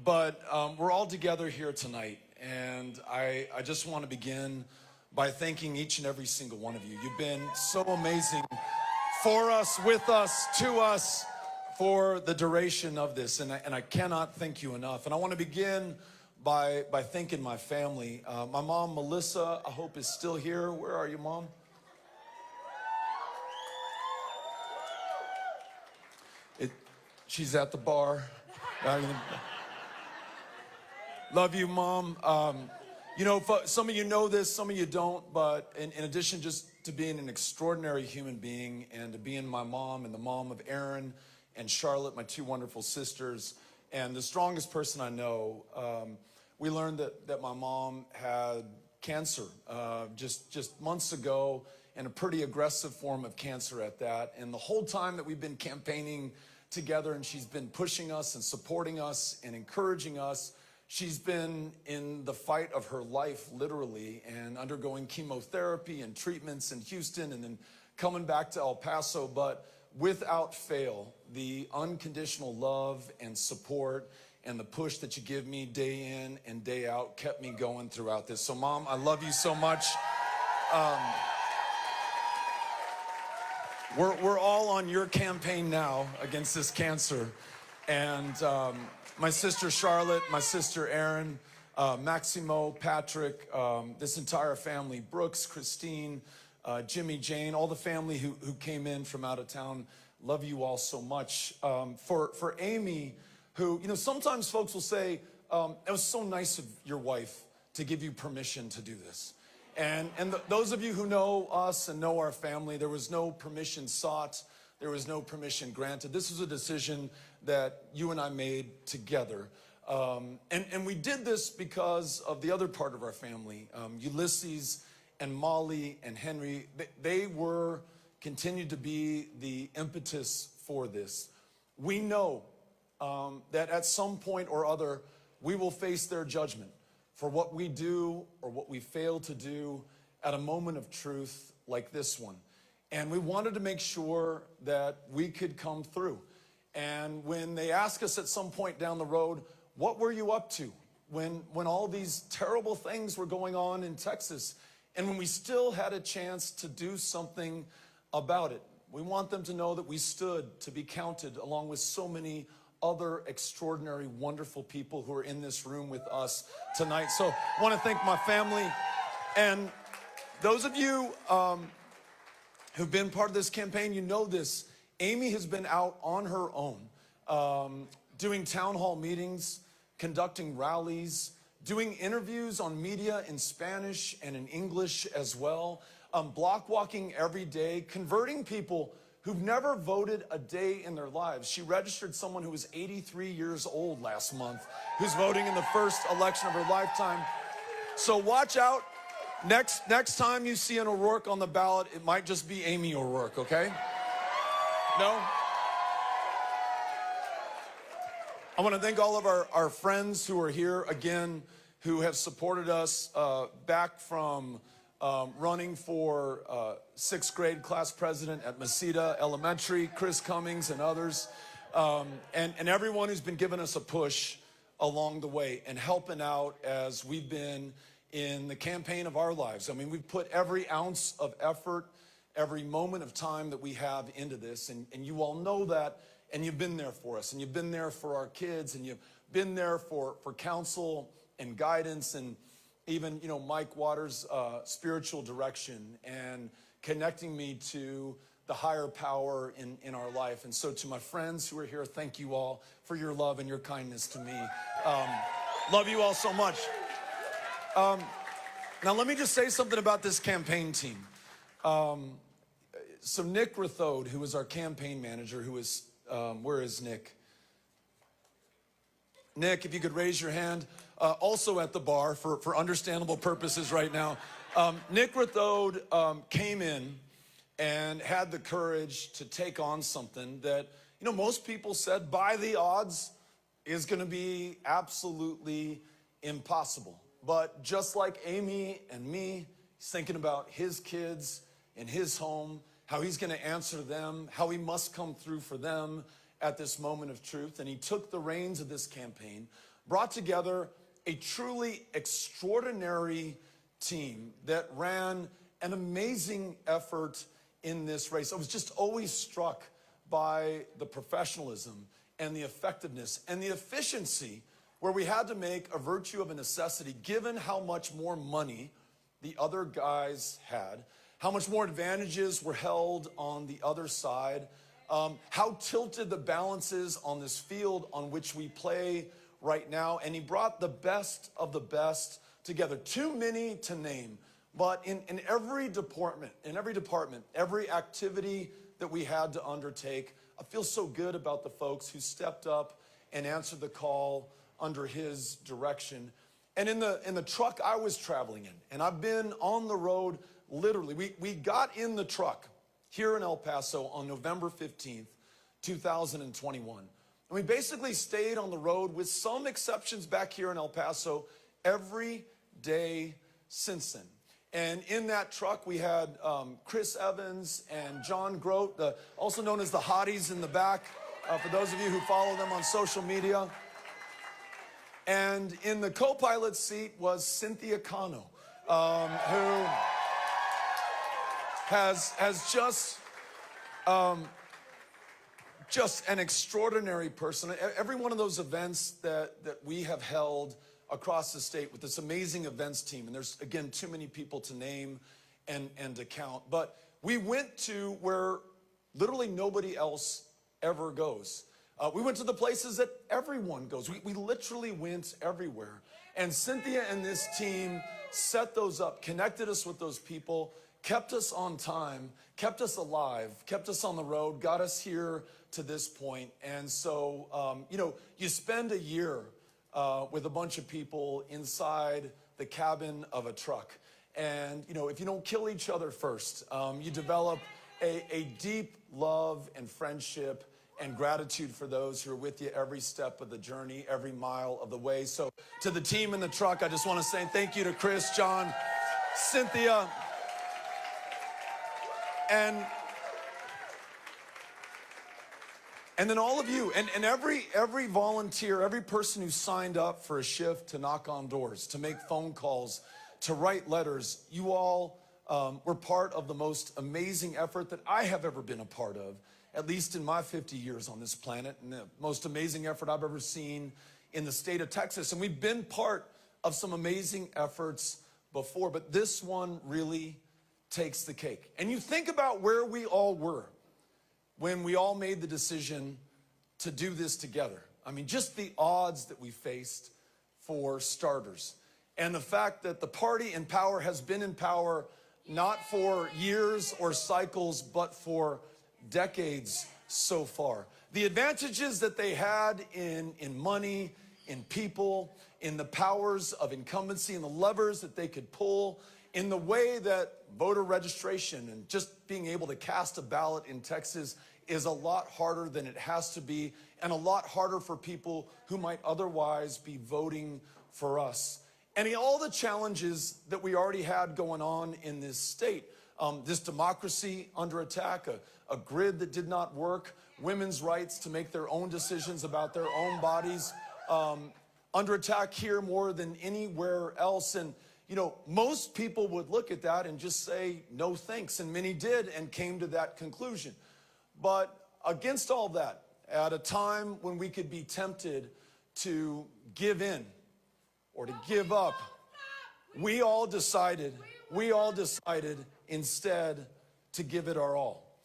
But we're all together here tonight, and I just want to begin by thanking each and every single one of you. You've been so amazing for us, with us, to us, for the duration of this, and I cannot thank you enough. And I want to begin by thanking my family. My mom, Melissa, I hope is still here. Where are you, Mom? She's at the bar. Love you, Mom. You know, some of you know this, some of you don't, but in addition just to being an extraordinary human being and to being my mom and the mom of Aaron and Charlotte, my two wonderful sisters, and the strongest person I know, we learned that my mom had cancer just months ago, and a pretty aggressive form of cancer at that. And the whole time that we've been campaigning together, and she's been pushing us and supporting us and encouraging us, she's been in the fight of her life, literally, and undergoing chemotherapy and treatments in Houston and then coming back to El Paso. But without fail, the unconditional love and support and the push that you give me day in and day out kept me going throughout this. So, Mom, I love you so much. We're all on your campaign now against this cancer. And my sister Charlotte, my sister Erin, Maximo, Patrick, this entire family, Brooks, Christine, Jimmy, Jane, all the family who came in from out of town, love you all so much. For Amy, who, you know, sometimes folks will say, it was so nice of your wife to give you permission to do this. And those of you who know us and know our family, there was no permission sought. There was no permission granted. This was a decision that you and I made together. And we did this because of the other part of our family. Ulysses and Molly and Henry, they continued to be the impetus for this. We know that at some point or other, we will face their judgment for what we do or what we fail to do at a moment of truth like this one. And we wanted to make sure that we could come through. And when they ask us at some point down the road, what were you up to when all these terrible things were going on in Texas, and when we still had a chance to do something about it? We want them to know that we stood to be counted along with so many other extraordinary, wonderful people who are in this room with us tonight. So I want to thank my family. And those of you who've been part of this campaign, you know this. Amy has been out on her own, doing town hall meetings, conducting rallies, doing interviews on media in Spanish and in English as well, block walking every day, converting people who've never voted a day in their lives. She registered someone who was 83 years old last month, who's voting in the first election of her lifetime. So watch out. Next time you see an O'Rourke on the ballot, it might just be Amy O'Rourke, okay? No? I want to thank all of our friends who are here again, who have supported us back from running for sixth grade class president at Mesita Elementary, Chris Cummings and others, and everyone who's been giving us a push along the way and helping out as we've been in the campaign of our lives. I mean, we've put every ounce of effort, every moment of time that we have into this, and you all know that, and you've been there for us, and you've been there for our kids, and you've been there for counsel and guidance, and even, you know, Mike Waters' spiritual direction and connecting me to the higher power in our life. And so to my friends who are here, thank you all for your love and your kindness to me. Love you all so much. Now, let me just say something about this campaign team. So Nick Rathode, who was our campaign manager, who is, where is Nick? Nick, if you could raise your hand. Also at the bar for understandable purposes right now. Nick Rathode came in and had the courage to take on something that, you know, most people said by the odds is going to be absolutely impossible. But just like Amy and me, he's thinking about his kids in his home, how he's going to answer them, how he must come through for them at this moment of truth. And he took the reins of this campaign, brought together a truly extraordinary team that ran an amazing effort in this race. I was just always struck by the professionalism and the effectiveness and the efficiency, where we had to make a virtue of a necessity, given how much more money the other guys had, how much more advantages were held on the other side, how tilted the balance is on this field on which we play right now. And he brought the best of the best together. Too many to name, but in every department, every activity that we had to undertake, I feel so good about the folks who stepped up and answered the call under his direction. And in the truck I was traveling in, and I've been on the road literally, we got in the truck here in El Paso on November 15th, 2021. And we basically stayed on the road, with some exceptions back here in El Paso, every day since then. And in that truck, we had Chris Evans and John Grote, also known as the Hotties in the back, for those of you who follow them on social media. And in the co-pilot seat was Cynthia Cano, who has just an extraordinary person. Every one of those events that we have held across the state with this amazing events team, and there's, again, too many people to name and to count, but we went to where literally nobody else ever goes. We went to the places that everyone goes. We literally went everywhere. And Cynthia and this team set those up, connected us with those people, kept us on time, kept us alive, kept us on the road, got us here to this point. And so, you spend a year with a bunch of people inside the cabin of a truck. And, if you don't kill each other first, you develop a deep love and friendship and gratitude for those who are with you every step of the journey, every mile of the way. So to the team in the truck, I just want to say thank you to Chris, John, Cynthia, and then all of you, and every volunteer, every person who signed up for a shift to knock on doors, to make phone calls, to write letters. You all were part of the most amazing effort that I have ever been a part of, at least in my 50 years on this planet, and the most amazing effort I've ever seen in the state of Texas. And we've been part of some amazing efforts before, but this one really takes the cake. And you think about where we all were when we all made the decision to do this together. I mean, just the odds that we faced, for starters. And the fact that the party in power has been in power not for years or cycles, but for decades so far. The advantages that they had in money, in people, in the powers of incumbency, and the levers that they could pull, in the way that voter registration and just being able to cast a ballot in Texas is a lot harder than it has to be, and a lot harder for people who might otherwise be voting for us. And all the challenges that we already had going on in this state. This democracy under attack, a grid that did not work, women's rights to make their own decisions about their own bodies, under attack here more than anywhere else. And, most people would look at that and just say, no thanks. And many did and came to that conclusion. But against all that, at a time when we could be tempted to give in or to give up, we all decided instead to give it our all.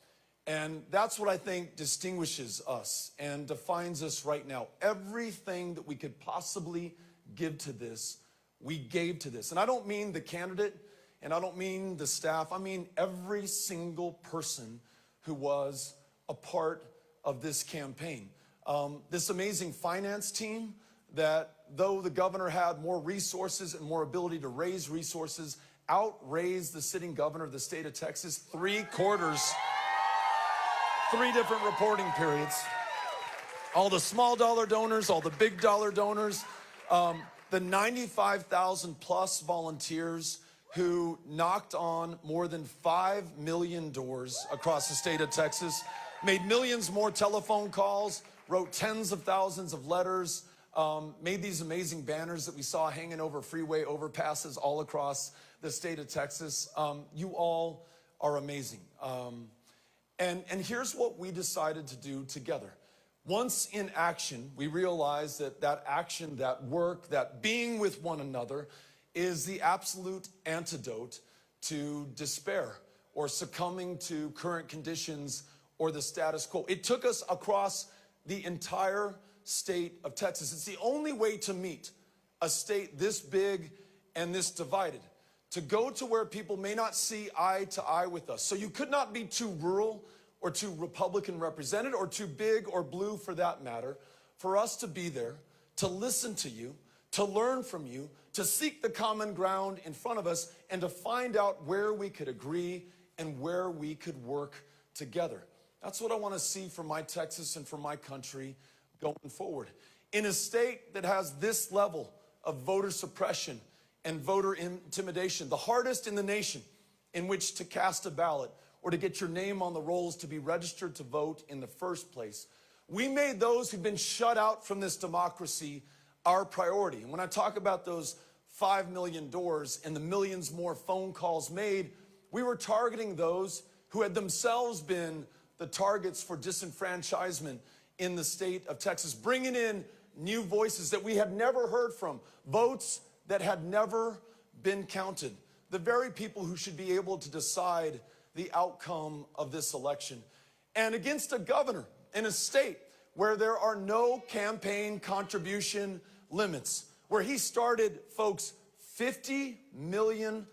And that's what I think distinguishes us and defines us right now. Everything that we could possibly give to this, we gave to this. And I don't mean the candidate, and I don't mean the staff. I mean every single person who was a part of this campaign. This amazing finance team that, though the governor had more resources and more ability to raise resources, outraised the sitting governor of the state of Texas 3 quarters, 3 different reporting periods. All the small dollar donors, all the big dollar donors, the 95,000 plus volunteers who knocked on more than 5 million doors across the state of Texas, made millions more telephone calls, wrote tens of thousands of letters, made these amazing banners that we saw hanging over freeway overpasses all across the state of Texas. You all are amazing. And here's what we decided to do together. Once in action, we realized that action, that work, that being with one another is the absolute antidote to despair or succumbing to current conditions or the status quo. It took us across the entire state of Texas. It's the only way to meet a state this big and this divided, to go to where people may not see eye to eye with us. So you could not be too rural or too Republican represented or too big or blue for that matter, for us to be there, to listen to you, to learn from you, to seek the common ground in front of us, and to find out where we could agree and where we could work together. That's what I want to see for my Texas and for my country going forward. In a state that has this level of voter suppression and voter intimidation, the hardest in the nation in which to cast a ballot or to get your name on the rolls to be registered to vote in the first place, we made those who've been shut out from this democracy our priority. And when I talk about those 5 million doors and the millions more phone calls made, we were targeting those who had themselves been the targets for disenfranchisement in the state of Texas, bringing in new voices that we had never heard from, votes that had never been counted, the very people who should be able to decide the outcome of this election. And against a governor in a state where there are no campaign contribution limits, where he started, folks, $50 million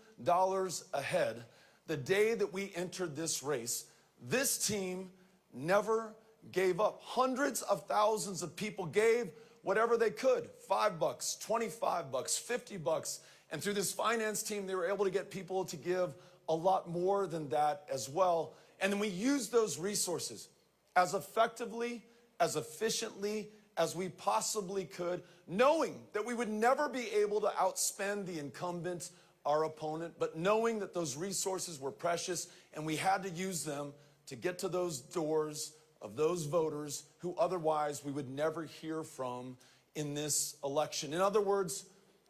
ahead the day that we entered this race. This team never gave up. Hundreds of thousands of people gave whatever they could, $5, $25, $50. And through this finance team, they were able to get people to give a lot more than that as well. And then we used those resources as effectively, as efficiently as we possibly could, knowing that we would never be able to outspend the incumbent, our opponent, but knowing that those resources were precious and we had to use them to get to those doors of those voters who otherwise we would never hear from in this election. In other words,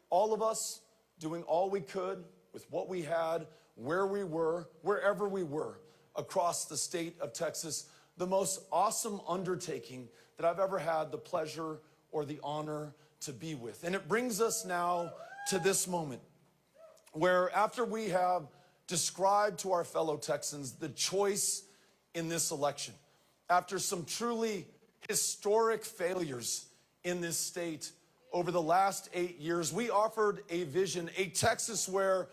all of us doing all we could with what we had, where we were, wherever we were across the state of Texas, the most awesome undertaking that I've ever had the pleasure or the honor to be with. And it brings us now to this moment where, after we have described to our fellow Texans the choice in this election, after some truly historic failures in this state over the last 8 years, we offered a vision, a Texas where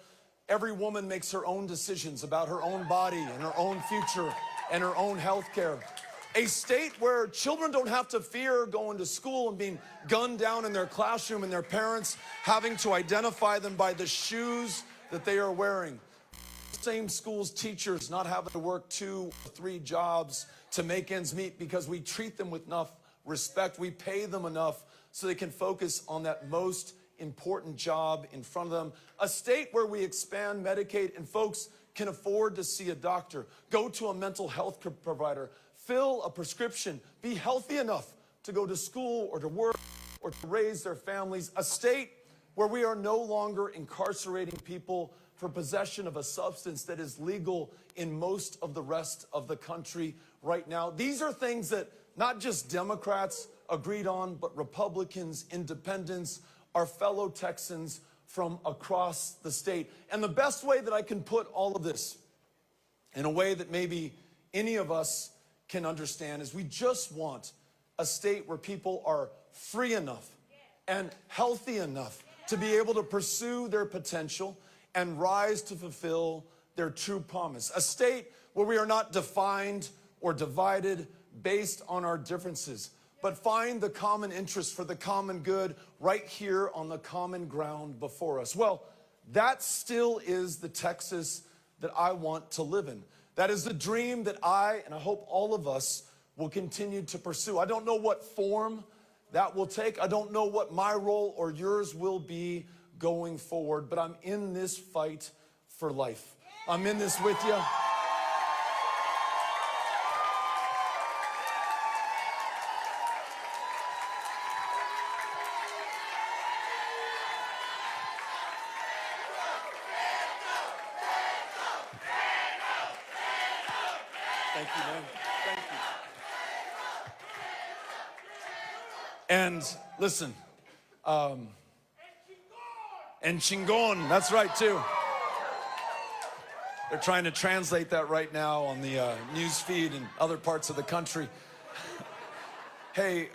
every woman makes her own decisions about her own body and her own future and her own health care. A state where children don't have to fear going to school and being gunned down in their classroom and their parents having to identify them by the shoes that they are wearing. Same school's teachers not having to work 2 or 3 jobs to make ends meet because we treat them with enough respect. We pay them enough so they can focus on that most important job in front of them. A state where we expand Medicaid and folks can afford to see a doctor, go to a mental health provider, fill a prescription, be healthy enough to go to school or to work or to raise their families. A state where we are no longer incarcerating people for possession of a substance that is legal in most of the rest of the country right now. These are things that not just Democrats agreed on, but Republicans, independents, our fellow Texans from across the state. And the best way that I can put all of this in a way that maybe any of us can understand is we just want a state where people are free enough and healthy enough to be able to pursue their potential and rise to fulfill their true promise. A state where we are not defined or divided based on our differences, but find the common interest for the common good right here on the common ground before us. Well, that still is the Texas that I want to live in. That is the dream that I, and I hope all of us, will continue to pursue. I don't know what form that will take. I don't know what my role or yours will be going forward, but I'm in this fight for life. I'm in this with you. Thank you, man. Thank you. And listen, and chingon, that's right too. They're trying to translate that right now on the news feed in other parts of the country. Hey,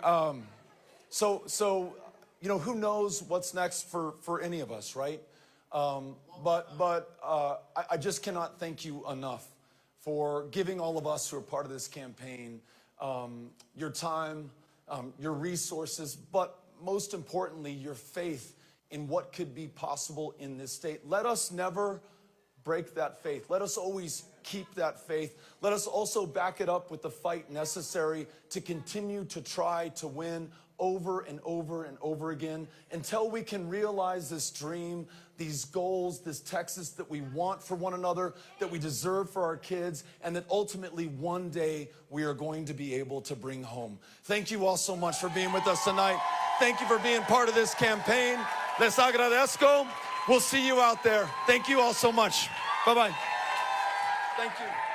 so you know, who knows what's next for any of us, right? But I just cannot thank you enough for giving all of us who are part of this campaign your time, your resources, but most importantly, your faith in what could be possible in this state. Let us never break that faith. Let us always keep that faith. Let us also back it up with the fight necessary to continue to try to win over and over and over again until we can realize this dream, these goals, this Texas that we want for one another, that we deserve for our kids, and that ultimately one day we are going to be able to bring home. Thank you all so much for being with us tonight. Thank you for being part of this campaign. Les agradezco. We'll see you out there. Thank you all so much. Bye-bye. Thank you.